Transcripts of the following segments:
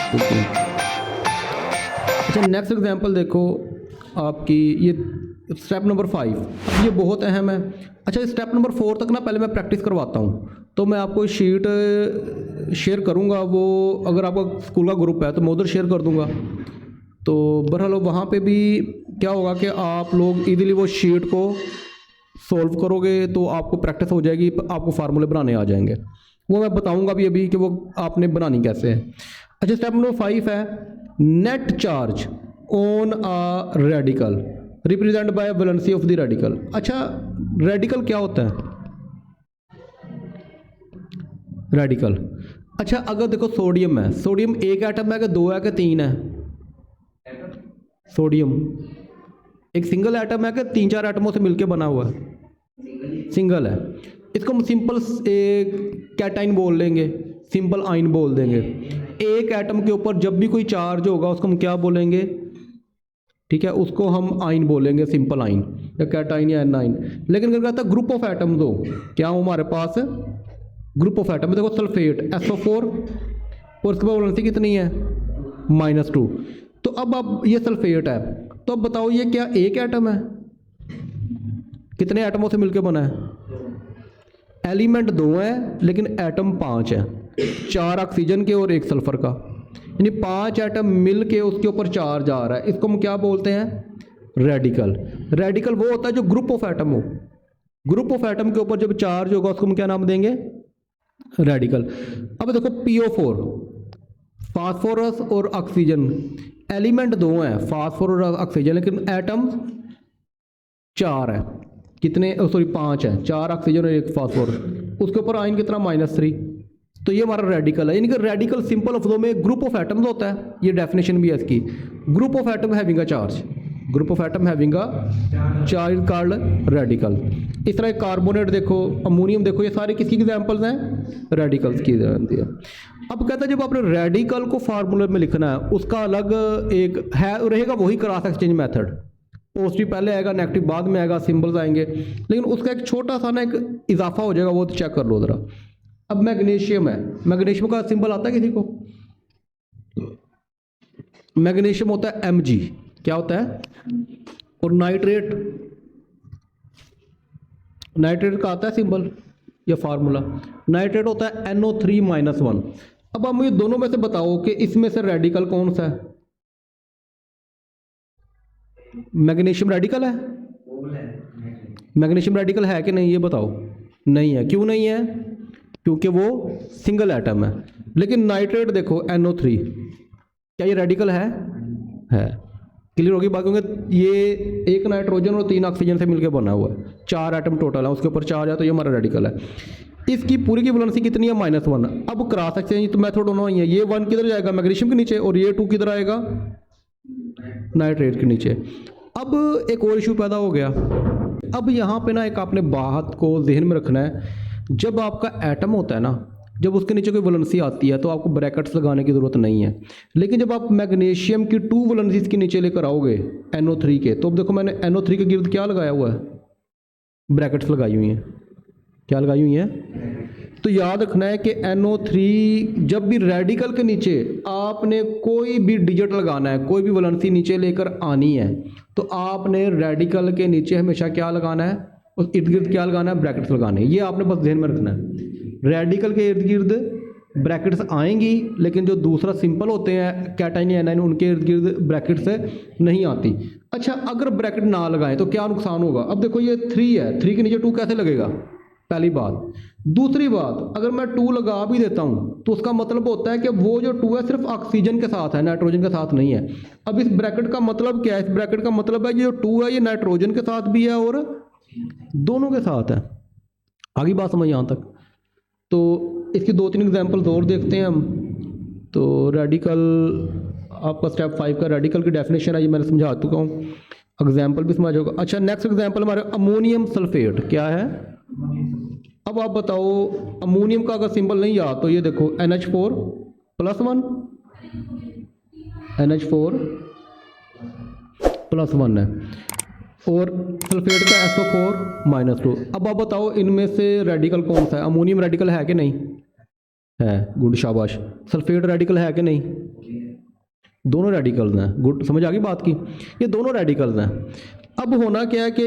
अच्छा next example देखो आपकी, ये स्टेप नंबर 5, अब ये बहुत अहम है। अच्छा स्टेप नंबर 4 तक ना पहले मैं प्रैक्टिस करवाता हूँ, तो मैं आपको शीट शेयर करूँगा, वो अगर आपका स्कूल का ग्रुप है तो मैं उधर शेयर कर दूँगा। तो बहरहाल वहाँ पे भी क्या होगा कि आप लोग इजीली वो शीट को सॉल्व करोगे तो आपको प्रैक्टिस हो जाएगी, आपको फार्मूले बनाने आ जाएंगे। वो मैं बताऊँगा भी अभी कि वो आपने बनानी कैसे है। अच्छा स्टेप नंबर 5 है net charge on a radical represent by valency of the radical. अच्छा रेडिकल क्या होता है? रेडिकल, अच्छा अगर देखो सोडियम है, सोडियम एक एटम है कि दो है कि तीन है? सोडियम एक सिंगल एटम है कि तीन चार एटमों से मिलकर बना हुआ है? सिंगल है। इसको हम सिंपल कैटाइन बोल लेंगे, सिंपल आइन बोल देंगे। एक एटम के ऊपर जब भी कोई चार्ज होगा उसको हम क्या बोलेंगे? ठीक है, उसको हम आइन बोलेंगे, सिंपल आइन या कैटाइन या एनाइन। लेकिन अगर कहता है ग्रुप ऑफ एटम दो, क्या हो हमारे पास ग्रुप ऑफ एटम, देखो सल्फेट SO4 और उसके बाद वैलेंसी कितनी है? -2। तो अब ये सल्फेट है, तो अब बताओ ये क्या एक एटम है? कितने एटमों से मिलकर बना है? एलिमेंट 2 है लेकिन एटम 5 है, 4 ऑक्सीजन के और 1 सल्फर का, यानी 5 एटम मिल के उसके ऊपर चार्ज आ रहा है। इसको हम क्या बोलते हैं? रेडिकल। रेडिकल वो होता है जो ग्रुप ऑफ एटम हो, ग्रुप ऑफ एटम के ऊपर जब चार्ज होगा उसको हम क्या नाम देंगे? रेडिकल। अब देखो PO4, फास्फोरस और ऑक्सीजन, एलिमेंट 2 हैं, फास्फोरस और ऑक्सीजन, लेकिन एटम 4 है। कितने? सॉरी 5 है, 4 ऑक्सीजन और 1 फास्फोरस, उसके ऊपर आयन कितना? -3। तो ये हमारा रेडिकल है। यानी कि रेडिकल सिंपल लफ्जों में ग्रुप ऑफ एटम्स होता है, ये डेफिनेशन भी है इसकी। Group of atom having a charge, group of atom having a charge called radical. इस तरह कार्बोनेट देखो, अमोनियम देखो, ये सारे किसकी एग्जांपल्स हैं? रेडिकल्स की जानती है। अब कहता है जब आपने रेडिकल को फार्मूले में लिखना है, उसका अलग एक है रहेगा, वही क्रॉस एक्सचेंज मेथड। पॉजिटिव पहले आएगा, नेगेटिव बाद में आएगा, सिंबल्स आएंगे, लेकिन उसका एक छोटा सा ना एक इजाफा हो जाएगा, वो तो चेक कर लो ज़रा। अब मैग्नीशियम है, मैग्नीशियम का सिंबल आता है किसी को? मैग्नीशियम होता है Mg, क्या होता है? और नाइट्रेट, नाइट्रेट का आता है सिंबल या फार्मूला, नाइट्रेट होता है NO3-1। अब आप मुझे दोनों में से बताओ कि इसमें से रेडिकल कौन सा है? मैग्नीशियम रेडिकल है? मैग्नीशियम रेडिकल है कि नहीं ये बताओ? नहीं है। क्यों नहीं है? क्योंकि वो सिंगल एटम है। लेकिन नाइट्रेट देखो NO3, क्या ये रेडिकल है? क्लियर होगी बात, क्योंकि ये 1 नाइट्रोजन और 3 ऑक्सीजन से मिलकर बना हुआ है, 4 एटम टोटल है, उसके ऊपर चार्ज है, तो ये हमारा रेडिकल है। इसकी पूरी की वैलेंसी कितनी है? -1। अब क्रॉस एक्सचेंज तो मेथड दोनों ही है, ये 1 किधर जाएगा? मैग्नीशियम के नीचे, और ये 2 किधर आएगा? नाइट्रेट के नीचे। अब एक और इशू पैदा हो गया। अब यहाँ पे ना एक आपने बात को जहन में रखना है, जब आपका एटम होता है ना, जब उसके नीचे कोई वैलेंसी आती है तो आपको ब्रैकेट्स लगाने की ज़रूरत नहीं है। लेकिन जब आप मैग्नीशियम की 2 वैलेंसीज के नीचे लेकर आओगे NO3 के, तो अब देखो मैंने NO3 के गिर्द क्या लगाया हुआ है? ब्रैकेट्स लगाई हुई हैं। क्या लगाई हुई हैं? तो याद रखना है कि NO3 जब भी रेडिकल के नीचे आपने कोई भी डिजिट लगाना है, कोई भी वैलेंसी नीचे लेकर आनी है, तो आपने रेडिकल के नीचे हमेशा क्या लगाना है? उस इर्द गिर्द क्या लगाना है? ब्रैकेट्स लगाने हैं। ये आपने बस ध्यान में रखना है। रेडिकल के इर्द गिर्द ब्रैकेट्स आएंगी, लेकिन जो दूसरा सिंपल होते हैं कैटाइन या एनाइन, उनके इर्द गिर्द ब्रैकेट्स नहीं आती। अच्छा अगर ब्रैकेट ना लगाएं तो क्या नुकसान होगा? अब देखो ये 3 है, 3 के नीचे 2 कैसे लगेगा? पहली बात। दूसरी बात, अगर मैं 2 लगा भी देता हूं तो उसका मतलब होता है कि वो जो 2 है सिर्फ ऑक्सीजन के साथ है, नाइट्रोजन के साथ नहीं है। अब इस ब्रैकेट का मतलब क्या है? इस ब्रैकेट का मतलब है कि जो 2 है ये नाइट्रोजन के साथ भी है और दोनों के साथ है। आगे बात समझ यहाँ तक? तो इसकी 2-3 एग्जाम्पल्स और देखते हैं हम। तो रेडिकल आपका स्टेप 5 का रेडिकल की डेफिनेशन है, ये मैंने समझा चुका हूँ, एग्जाम्पल भी समझ होगा। अच्छा नेक्स्ट एग्जाम्पल हमारे अमोनियम सल्फेट, क्या है? अब आप बताओ अमोनियम का अगर सिंबल नहीं याद तो ये देखो NH4+1, NH4+1 है, और सल्फेट का SO4-2। अब आप बताओ इनमें से रेडिकल कौन सा है? अमोनियम रेडिकल है कि नहीं है? गुड, शाबाश। सल्फेट रेडिकल है कि नहीं? दोनों रेडिकल्स हैं। गुड, समझ आ गई बात की, ये दोनों रेडिकल्स हैं। अब होना क्या है कि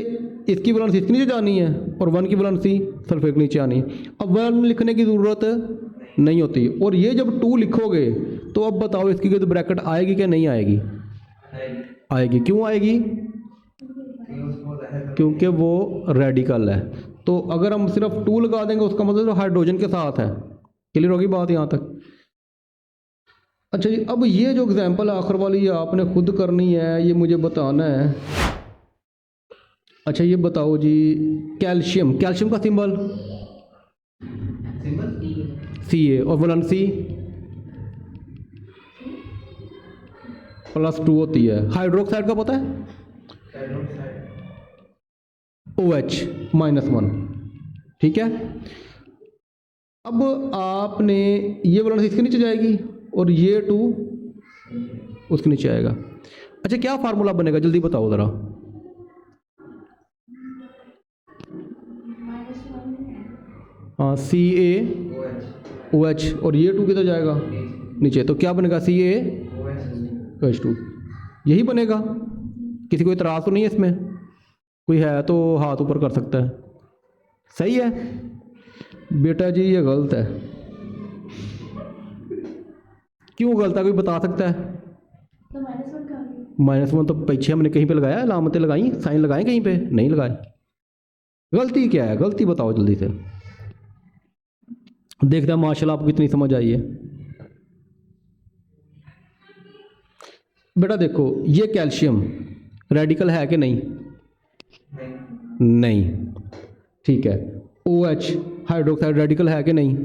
इसकी वैलेंसी इसके नीचे जानी है और 1 की वैलेंसी सल्फेट के नीचे आनी है। अब 1 लिखने की ज़रूरत नहीं होती, और ये जब 2 लिखोगे तो अब बताओ इसकी तो ब्रैकेट आएगी क्या नहीं आएगी? आएगी। क्यों आएगी? क्योंकि वो रेडिकल है। तो अगर हम सिर्फ 2 लगा देंगे उसका मतलब तो हाइड्रोजन के साथ है। क्लियर होगी बात यहाँ तक? अच्छा जी, अब ये जो एग्जांपल आखिर वाली ये आपने खुद करनी है, ये मुझे बताना है। अच्छा ये बताओ जी, कैल्शियम, कैल्शियम का सिंबल Ca और वैलेंसी +2 होती है। हाइड्रोक्साइड का पता है? OH -1। ठीक है। अब आपने ये वैलेंसी इसके नीचे जाएगी और ये 2 उसके नीचे आएगा। अच्छा क्या फार्मूला बनेगा जल्दी बताओ ज़रा। हाँ CaOH और ये 2 किधर जाएगा? नीचे। तो क्या बनेगा? CaOH2 यही बनेगा। किसी को इतराज़ तो नहीं है इसमें? कोई है तो हाथ ऊपर कर सकता है। सही है बेटा जी, ये गलत है। क्यों गलत है, कोई बता सकता है? तो -1 तो पीछे हमने कहीं पे लगाया, अलामतें लगाई, साइन लगाए, कहीं पे नहीं लगाए। गलती क्या है? गलती बताओ जल्दी से। देखते हैं माशाल्लाह आपको कितनी समझ आई है। बेटा देखो, ये कैल्शियम रेडिकल है कि नहीं? नहीं। ठीक है। OH हाइड्रोक्साइड रेडिकल है कि नहीं?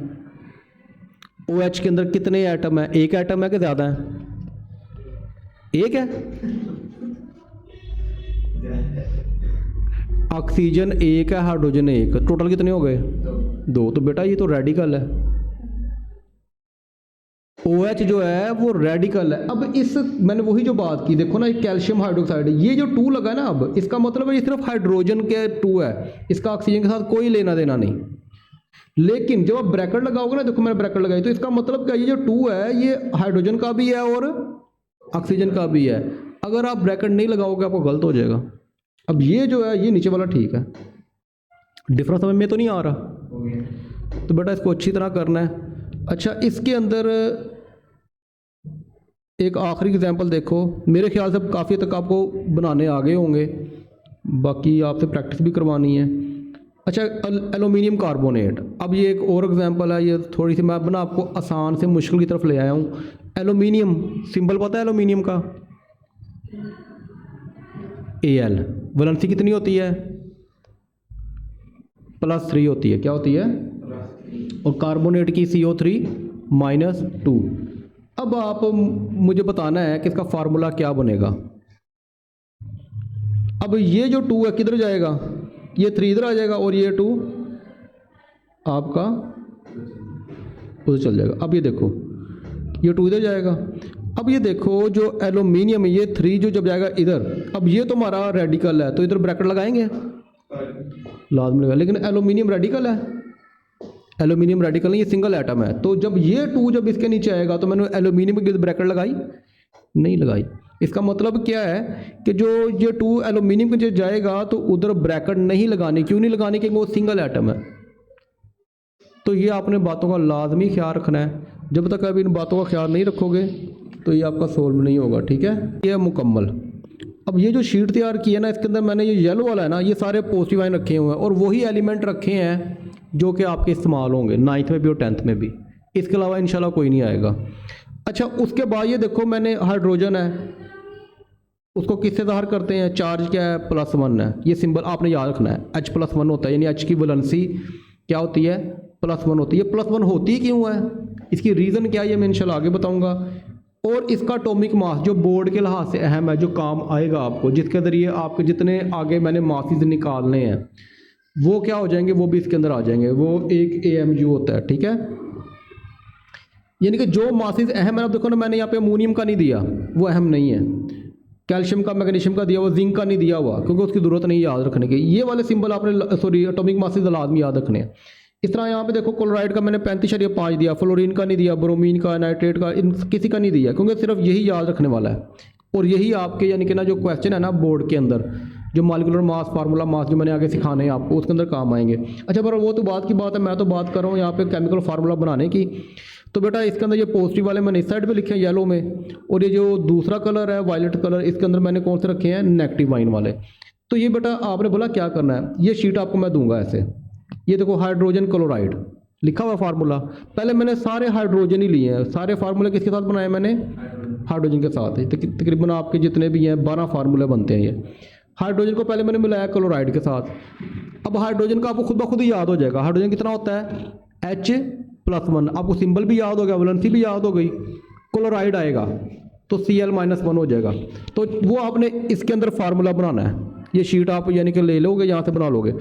OH के अंदर कितने एटम है? एक एटम है कि ज़्यादा है? एक है। ऑक्सीजन एक है, हाइड्रोजन एक, टोटल कितने हो गए? 2। तो बेटा ये तो रेडिकल है। OH जो है वो रेडिकल है। अब इस मैंने वही जो बात की, देखो ना, कैल्शियम हाइड्रोक्साइड, ये जो 2 लगा है ना, अब इसका मतलब है ये सिर्फ हाइड्रोजन के 2 है, इसका ऑक्सीजन के साथ कोई लेना देना नहीं। लेकिन जब आप ब्रैकेट लगाओगे ना, देखो मैंने ब्रैकेट लगाई, तो इसका मतलब क्या, ये जो 2 है ये हाइड्रोजन का भी है और ऑक्सीजन का भी है। अगर आप ब्रैकेट नहीं लगाओगे आपको गलत हो जाएगा। अब ये जो है ये नीचे वाला ठीक है। डिफरेंस समझ में तो नहीं आ रहा? तो बेटा इसको अच्छी तरह करना है। अच्छा इसके अंदर एक आखिरी एग्जांपल देखो, मेरे ख्याल से काफ़ी तक आपको बनाने आ गए होंगे, बाकी आपसे प्रैक्टिस भी करवानी है। अच्छा एल्यूमिनियम कार्बोनेट, अब ये एक और एग्जांपल है, ये थोड़ी सी मैं बना आपको आसान से मुश्किल की तरफ ले आया हूँ। एल्यूमिनियम सिंबल पता है एल्यूमिनियम का? Al। वैलेंसी कितनी होती है? +3 होती है। क्या होती है? और कार्बोनेट की CO3 -2। अब आप मुझे बताना है कि इसका फार्मूला क्या बनेगा। अब ये जो 2 है किधर जाएगा? ये 3 इधर आ जाएगा और ये 2 आपका उधर चल जाएगा। अब ये देखो, ये 2 इधर जाएगा। अब ये देखो जो एल्यूमिनियम है, ये 3 जो जब जाएगा इधर, अब ये तो हमारा रेडिकल है, तो इधर ब्रैकेट लगाएंगे, लाजमी लगा। लेकिन एल्यूमिनियम रेडिकल है? एल्यूमिनियम रेडिकल नहीं, ये सिंगल एटम है। तो जब ये 2 जब इसके नीचे आएगा तो मैंने एल्यूमिनियम की ब्रैकेट लगाई? नहीं लगाई। इसका मतलब क्या है कि जो ये 2 एल्यूमिनियम के नीचे जाएगा तो उधर ब्रैकेट नहीं लगानी। क्यों नहीं लगानी? क्योंकि वो सिंगल एटम है। तो ये आपने बातों का लाजमी ख्याल रखना है। जब तक आप इन बातों का ख्याल नहीं रखोगे तो ये आपका सोल्व नहीं होगा। ठीक है, ये मुकम्मल। अब ये जो शीट तैयार की है ना, इसके अंदर मैंने ये येलो वाला है ना, ये सारे पॉजिटिव आयन रखे हुए हैं और वही एलिमेंट रखे हैं जो कि आपके इस्तेमाल होंगे 9th में भी और 10th में भी। इसके अलावा इंशाल्लाह कोई नहीं आएगा। अच्छा उसके बाद ये देखो, मैंने हाइड्रोजन है, उसको किससे ज़ाहिर करते हैं? चार्ज क्या है? +1 है। ये सिंबल आपने याद रखना है, H+1 होता है, यानी H की वैलेंसी क्या होती है? +1 होती है। +1 होती क्यों है? इसकी रीज़न क्या है ये मैं इंशाल्लाह आगे बताऊँगा। और इसका एटॉमिक मास जो बोर्ड के लिहाज से अहम है, जो काम आएगा आपको, जिसके ज़रिए आपके जितने आगे मैंने मासेस निकालने हैं वो क्या हो जाएंगे, वो भी इसके अंदर आ जाएंगे। वो एक AMU होता है। ठीक है, यानी कि जो मासेस अहम है, अब देखो ना मैंने यहाँ पे अमोनियम का नहीं दिया, वो अहम नहीं है। कैल्शियम का, मैग्नीशियम का दिया हुआ, जिंक का नहीं दिया हुआ, क्योंकि उसकी ज़रूरत नहीं याद रखने की। ये वाले सिंबल आपने एटॉमिक मासेस लाजमी याद रखने हैं। इस तरह यहाँ पे देखो क्लोराइड का मैंने 35.5 दिया, फ्लोरीन का नहीं दिया, ब्रोमीन का, नाइट्रेट का, इन किसी का नहीं दिया, क्योंकि सिर्फ यही याद रखने वाला है। और यही आपके यानी कि ना जो क्वेश्चन है ना बोर्ड के अंदर, जो मॉलिक्यूलर मास, फार्मूला मास जो मैंने आगे सिखाने हैं आपको, उसके अंदर काम आएंगे। अच्छा पर वो तो बात की बात है, मैं तो बात कर रहा हूँ यहाँ पे केमिकल फार्मूला बनाने की। तो बेटा इसके अंदर ये पॉजिटिव वाले मैंने इस साइड पे लिखे हैं येलो में, और ये जो दूसरा कलर है वायलेट कलर, इसके अंदर मैंने कौन से रखे हैं, नेगेटिव आइन वाले। तो ये बेटा आपने बोला क्या करना है, ये शीट आपको मैं दूंगा ऐसे, ये देखो हाइड्रोजन क्लोराइड लिखा हुआ फार्मूला। पहले मैंने सारे हाइड्रोजन ही लिए हैं, सारे फार्मूले किसके साथ बनाए मैंने, हाइड्रोजन के साथ। तकरीबन आपके जितने भी हैं 12 फार्मूले बनते हैं ये। हाइड्रोजन को पहले मैंने मिलाया क्लोराइड के साथ। अब हाइड्रोजन का आपको खुद ब खुद ही याद हो जाएगा, हाइड्रोजन कितना होता है H+1, आपको सिंबल भी याद हो गया, वैलेंसी भी याद हो गई। क्लोराइड आएगा तो Cl-1 हो जाएगा। तो वो आपने इसके अंदर फार्मूला बनाना है, ये शीट आप यानी कि ले लोगे, यहाँ से बना लोगे।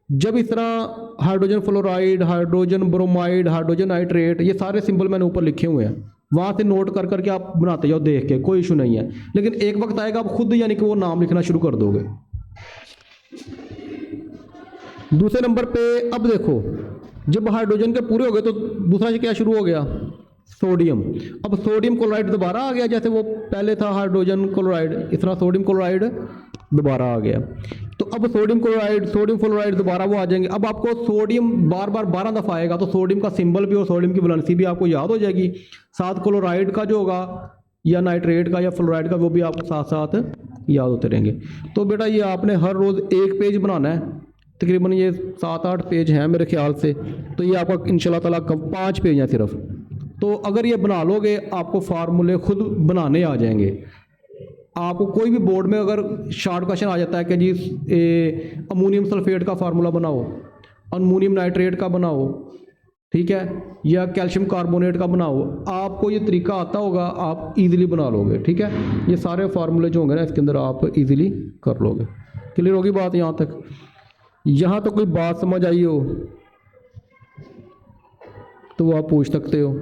जब इस तरह hydrogen fluoride, hydrogen bromide, hydrogen nitrate, ये सारे सिंबल मैंने ऊपर लिखे हुए हैं, वहाँ से नोट कर करके आप बनाते जाओ देख के, कोई इशू नहीं है। लेकिन एक वक्त आएगा आप खुद यानी कि वो नाम लिखना शुरू कर दोगे। दूसरे नंबर पे अब देखो, जब हाइड्रोजन के पूरे हो गए तो दूसरा से क्या शुरू हो गया, सोडियम। अब सोडियम क्लोराइड दोबारा आ गया, जैसे वो पहले था हाइड्रोजन क्लोराइड, इस तरह सोडियम क्लोराइड दोबारा आ गया। तो अब सोडियम क्लोराइड, सोडियम फ्लोराइड दोबारा वो आ जाएंगे। अब आपको सोडियम बार बार 12 दफ़ा आएगा, तो सोडियम का सिंबल भी और सोडियम की वैलेंसी भी आपको याद हो जाएगी। साथ क्लोराइड का जो होगा या नाइट्रेट का या फ्लोराइड का, वो भी आपको साथ साथ याद होते रहेंगे। तो बेटा ये आपने हर रोज़ एक पेज बनाना है, तकरीबन ये 7-8 पेज हैं मेरे ख्याल से। तो ये आपका इंशाल्लाह ताला 5 पेज हैं सिर्फ। तो अगर ये बना लोगे आपको फार्मूले खुद बनाने आ जाएंगे। आपको कोई भी बोर्ड में अगर शॉर्ट क्वेश्चन आ जाता है कि जी अमोनियम सल्फेट का फार्मूला बनाओ, अमोनियम नाइट्रेट का बनाओ, ठीक है, या कैल्शियम कार्बोनेट का बनाओ, आपको ये तरीका आता होगा, आप इजीली बना लोगे। ठीक है, ये सारे फार्मूले जो होंगे ना इसके अंदर आप इजीली कर लोगे। क्लियर होगी बात यहाँ तक? यहाँ तो कोई बात समझ आई हो तो वो आप पूछ सकते हो।